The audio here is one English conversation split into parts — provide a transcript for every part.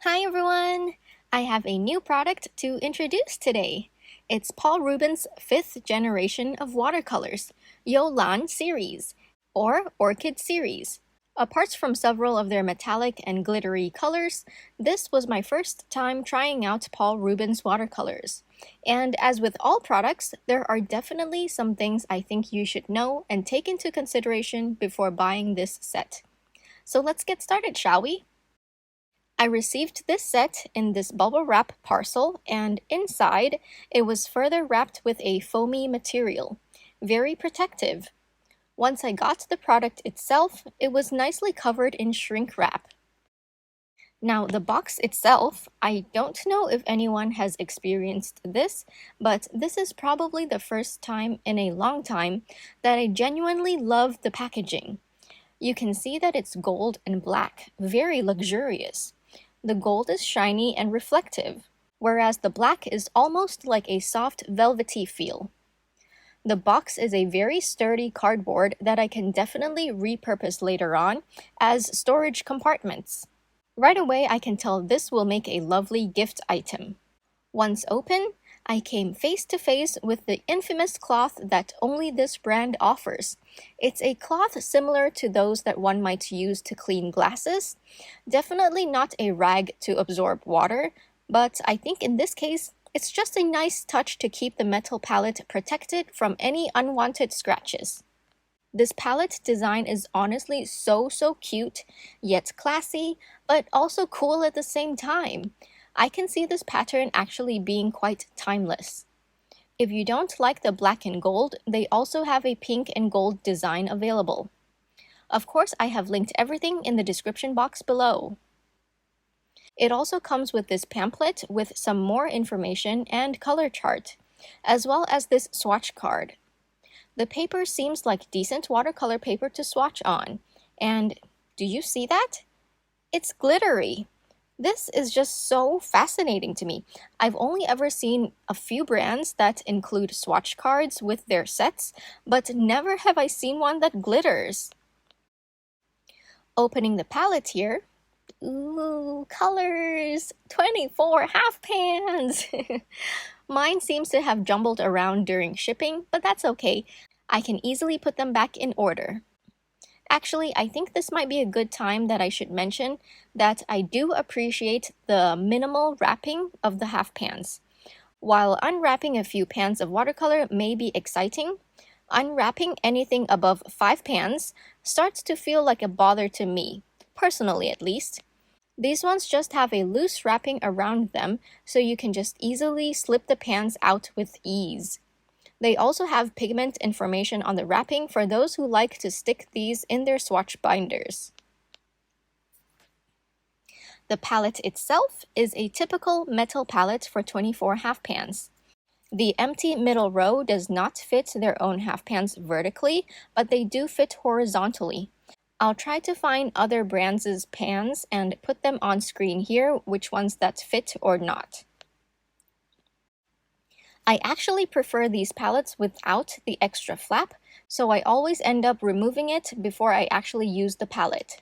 Hi everyone! I have a new product to introduce today. It's Paul Rubens' 5th generation of watercolors, YOULAN series, or Orchid series. Apart from several of their metallic and glittery colors, this was my first time trying out Paul Rubens watercolors. And as with all products, there are definitely some things I think you should know and take into consideration before buying this set. So let's get started, shall we? I received this set in this bubble wrap parcel, and inside it was further wrapped with a foamy material, very protective. Once I got the product itself, it was nicely covered in shrink wrap. Now, the box itself, I don't know if anyone has experienced this, but this is probably the first time in a long time that I genuinely love the packaging. You can see that it's gold and black, very luxurious. The gold is shiny and reflective, whereas the black is almost like a soft velvety feel. The box is a very sturdy cardboard that I can definitely repurpose later on as storage compartments. Right away, I can tell this will make a lovely gift item. Once open, I came face to face with the infamous cloth that only this brand offers. It's a cloth similar to those that one might use to clean glasses. Definitely not a rag to absorb water, but I think in this case, it's just a nice touch to keep the metal palette protected from any unwanted scratches. This palette design is honestly so cute, yet classy, but also cool at the same time. I can see this pattern actually being quite timeless. If you don't like the black and gold, they also have a pink and gold design available. Of course, I have linked everything in the description box below. It also comes with this pamphlet with some more information and color chart, as well as this swatch card. The paper seems like decent watercolor paper to swatch on, and do you see that? It's glittery! This is just so fascinating to me. I've only ever seen a few brands that include swatch cards with their sets, but never have I seen one that glitters. Opening the palette here, ooh, colors! 24 half pans! Mine seems to have jumbled around during shipping, but that's okay. I can easily put them back in order. Actually, I think this might be a good time that I should mention that I do appreciate the minimal wrapping of the half pans. While unwrapping a few pans of watercolor may be exciting, unwrapping anything above 5 pans starts to feel like a bother to me, personally at least. These ones just have a loose wrapping around them, so you can just easily slip the pans out with ease. They also have pigment information on the wrapping for those who like to stick these in their swatch binders. The palette itself is a typical metal palette for 24 half pans. The empty middle row does not fit their own half pans vertically, but they do fit horizontally. I'll try to find other brands' pans and put them on screen here, which ones that fit or not. I actually prefer these palettes without the extra flap, so I always end up removing it before I actually use the palette.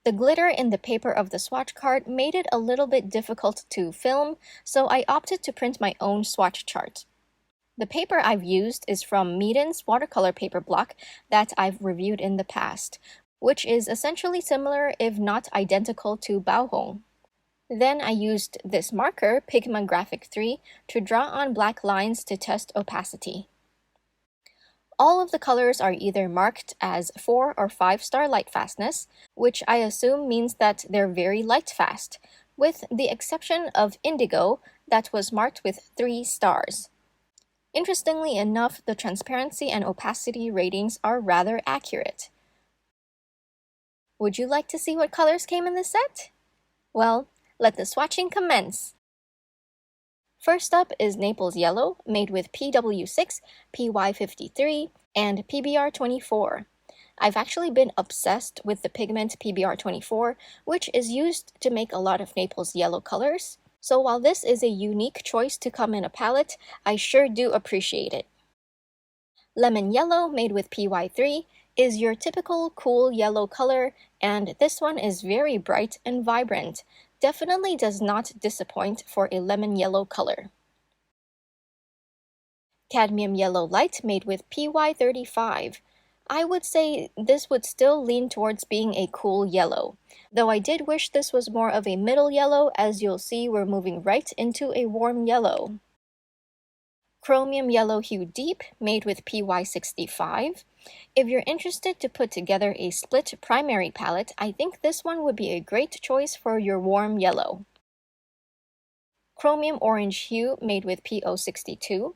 The glitter in the paper of the swatch card made it a little bit difficult to film, so I opted to print my own swatch chart. The paper I've used is from Meaden's watercolor paper block that I've reviewed in the past, which is essentially similar if not identical to Baohong. Then I used this marker, Pigma Graphic 3, to draw on black lines to test opacity. All of the colors are either marked as 4 or 5 star light fastness, which I assume means that they're very light fast, with the exception of indigo that was marked with 3 stars. Interestingly enough, the transparency and opacity ratings are rather accurate. Would you like to see what colors came in this set? Well, let the swatching commence! First up is Naples Yellow, made with PW6, PY53, and PBR24. I've actually been obsessed with the pigment PBR24, which is used to make a lot of Naples Yellow colors. So while this is a unique choice to come in a palette, I sure do appreciate it. Lemon Yellow, made with PY3, is your typical cool yellow color, and this one is very bright and vibrant. Definitely does not disappoint for a lemon yellow color. Cadmium yellow light made with PY35. I would say this would still lean towards being a cool yellow, though I did wish this was more of a middle yellow. As you'll see, we're moving right into a warm yellow. Chromium yellow hue deep made with PY65. If you're interested to put together a split primary palette, I think this one would be a great choice for your warm yellow. Chromium orange hue made with PO62.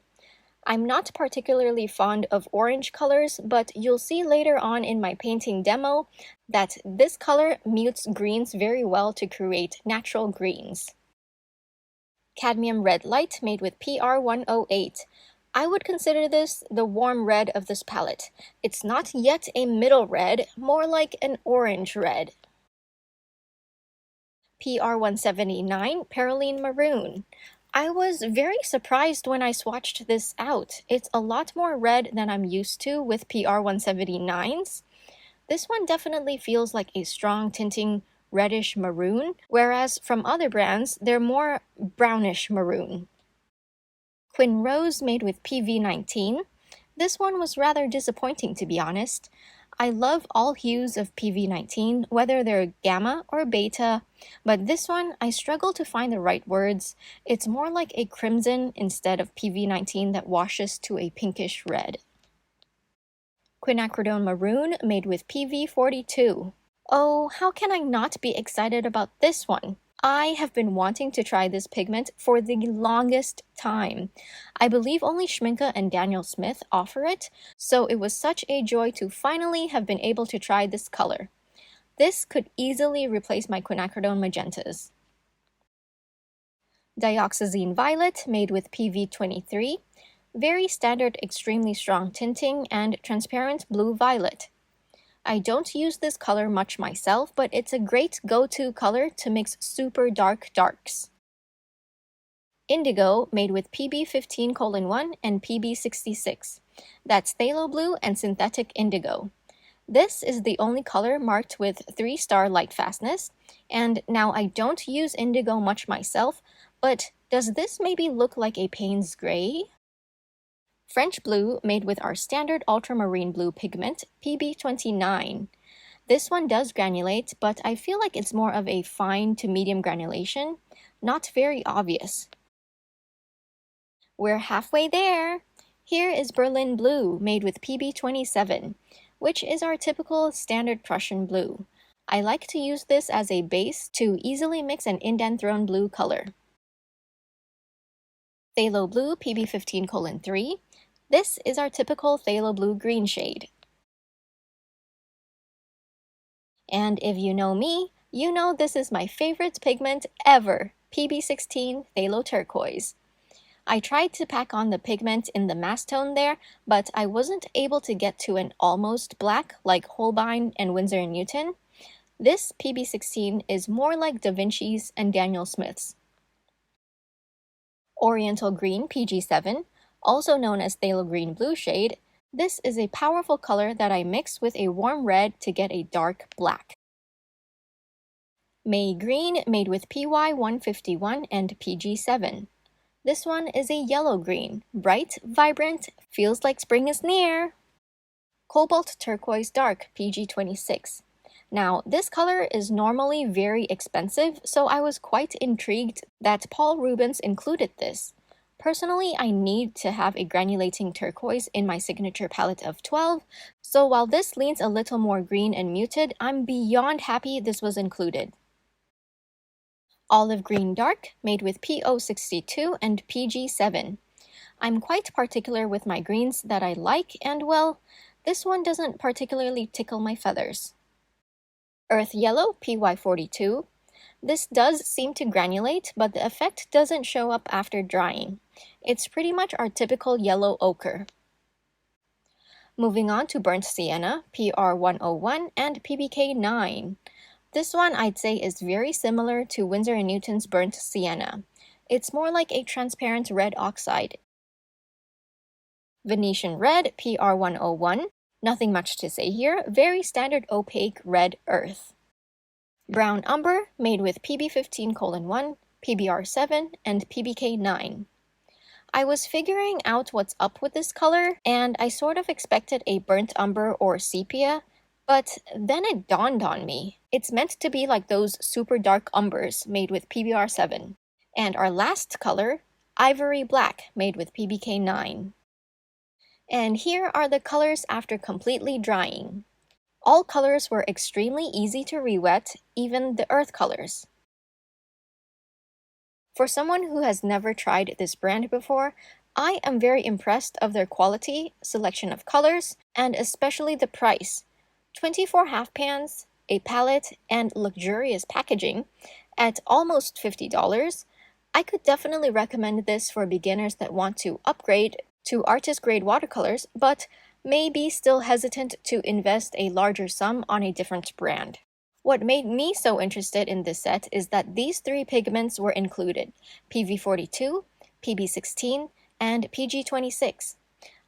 I'm not particularly fond of orange colors, but you'll see later on in my painting demo that this color mutes greens very well to create natural greens. Cadmium red light made with PR108. I would consider this the warm red of this palette. It's not yet a middle red, more like an orange red. PR179 Perylene Maroon. I was very surprised when I swatched this out. It's a lot more red than I'm used to with PR179s. This one definitely feels like a strong tinting reddish maroon, whereas from other brands, they're more brownish maroon. Quin Rose made with PV19. This one was rather disappointing, to be honest. I love all hues of PV19, whether they're gamma or beta, but this one, I struggle to find the right words. It's more like a crimson instead of PV19 that washes to a pinkish red. Quinacridone Maroon made with PV42. Oh, how can I not be excited about this one? I have been wanting to try this pigment for the longest time. I believe only Schmincke and Daniel Smith offer it, so it was such a joy to finally have been able to try this color. This could easily replace my quinacridone magentas. Dioxazine Violet made with PV23. Very standard, extremely strong tinting, and transparent blue violet. I don't use this color much myself, but it's a great go-to color to mix super dark darks. Indigo made with PB15:1 and PB66. That's phthalo blue and synthetic indigo. This is the only color marked with 3-star light fastness, and now I don't use indigo much myself, but does this maybe look like a Payne's Gray? French Blue made with our standard ultramarine blue pigment, PB29. This one does granulate, but I feel like it's more of a fine to medium granulation, not very obvious. We're halfway there! Here is Berlin Blue made with PB27, which is our typical standard Prussian blue. I like to use this as a base to easily mix an indanthrone blue color. Phthalo Blue PB15:3. This is our typical phthalo blue green shade. And if you know me, you know this is my favorite pigment ever, PB16 Phthalo Turquoise. I tried to pack on the pigment in the mass tone there, but I wasn't able to get to an almost black like Holbein and Winsor&Newton. This PB16 is more like Da Vinci's and Daniel Smith's. Oriental Green PG7, also known as Phthalo Green Blue shade, this is a powerful color that I mix with a warm red to get a dark black. May Green made with PY151 and PG7. This one is a yellow green, bright, vibrant, feels like spring is near. Cobalt Turquoise Dark PG26. Now, this color is normally very expensive, so I was quite intrigued that Paul Rubens included this. Personally, I need to have a granulating turquoise in my signature palette of 12, so while this leans a little more green and muted, I'm beyond happy this was included. Olive Green Dark, made with PO62 and PG7. I'm quite particular with my greens that I like, and well, this one doesn't particularly tickle my feathers. Earth Yellow PY42. This does seem to granulate, but the effect doesn't show up after drying. It's pretty much our typical yellow ochre. Moving on to Burnt Sienna, PR101 and PBK9. This one I'd say is very similar to Winsor&Newton's Burnt Sienna. It's more like a transparent red oxide. Venetian Red, PR101. Nothing much to say here, very standard opaque red earth. Brown Umber, made with PB15:1, PBR7, and PBK9. I was figuring out what's up with this color, and I sort of expected a burnt umber or sepia, but then it dawned on me. It's meant to be like those super dark umbers made with PBR7. And our last color, Ivory Black, made with PBK9. And here are the colors after completely drying. All colors were extremely easy to re-wet, even the earth colors. For someone who has never tried this brand before, I am very impressed of their quality, selection of colors, and especially the price. 24 half pans, a palette, and luxurious packaging at almost $50. I could definitely recommend this for beginners that want to upgrade to artist-grade watercolors, but may be still hesitant to invest a larger sum on a different brand. What made me so interested in this set is that these three pigments were included: PV42, PB16, and PG26.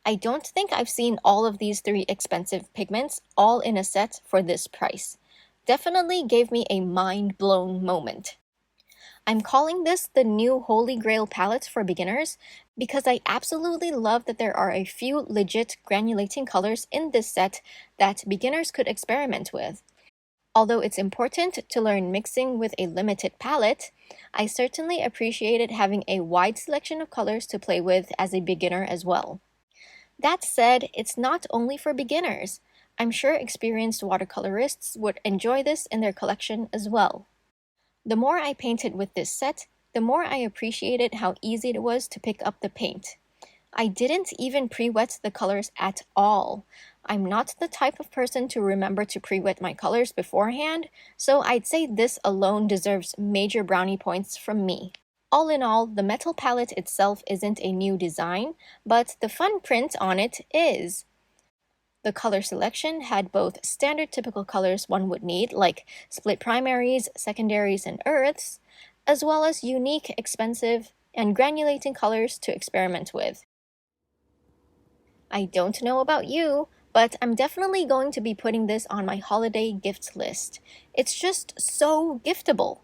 I don't think I've seen all of these three expensive pigments all in a set for this price. Definitely gave me a mind-blown moment. I'm calling this the new Holy Grail palette for beginners because I absolutely love that there are a few legit granulating colors in this set that beginners could experiment with. Although it's important to learn mixing with a limited palette, I certainly appreciated having a wide selection of colors to play with as a beginner as well. That said, it's not only for beginners. I'm sure experienced watercolorists would enjoy this in their collection as well. The more I painted with this set, the more I appreciated how easy it was to pick up the paint. I didn't even pre-wet the colors at all. I'm not the type of person to remember to pre-wet my colors beforehand, so I'd say this alone deserves major brownie points from me. All in all, the metal palette itself isn't a new design, but the fun print on it is. The color selection had both standard typical colors one would need, like split primaries, secondaries, and earths, as well as unique, expensive, and granulating colors to experiment with. I don't know about you, but I'm definitely going to be putting this on my holiday gift list. It's just so giftable.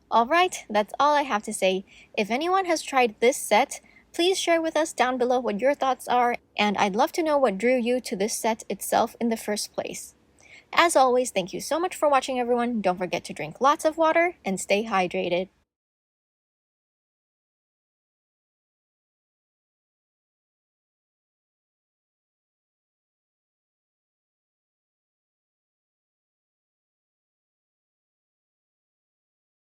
Alright, that's all I have to say. If anyone has tried this set, please share with us down below what your thoughts are, and I'd love to know what drew you to this set itself in the first place. As always, thank you so much for watching, everyone. Don't forget to drink lots of water and stay hydrated.